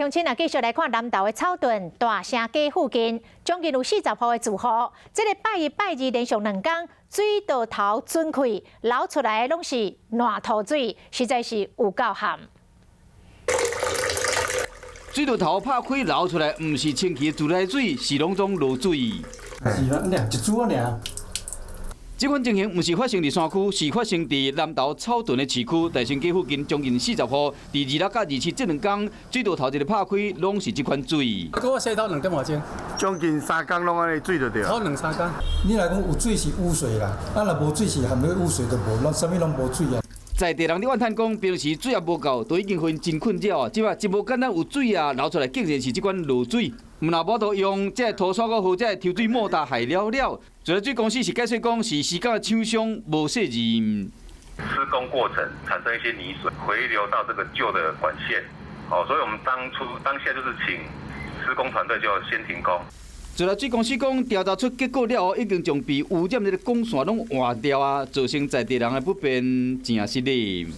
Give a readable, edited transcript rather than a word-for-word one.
乡亲啊，继续来看南投的草屯大城街附近，将近有40户的住户，这个拜一、拜二连续2天，水道头准开，流出来的拢是烂土水，实在是有够咸。水道头拍开流出来，唔是清气的自来水，是拢种漏水。是啊，一组尔。 这款情形唔是发生伫山区，是发生伫南投草屯的市区大城街附近，将近40户。伫26甲27这2天，水道头一个拍开，拢是这款水。搁我洗头2点外钟，将近3天拢安尼水就对。头2、3天。你来讲有水是污水啦，啊若无水是含了污水就无，咱啥物拢无水啊。在地人伫怨叹讲，平时水也无够，都已经分真困扰啊！即摆真无简单有水啊，流出来竟然是这款漏水。若无就用这涂刷膏或者抽水莫大害了了。自来水公司是解释讲是施工的厂商无责任。施工过程产生一些泥水回流到这个旧的管线，所以我们当下就是请施工团队就先停工。自来水公司讲调查出结果了后，已经将被污染的管线拢换掉啊，造成在地人的不便，真是失礼。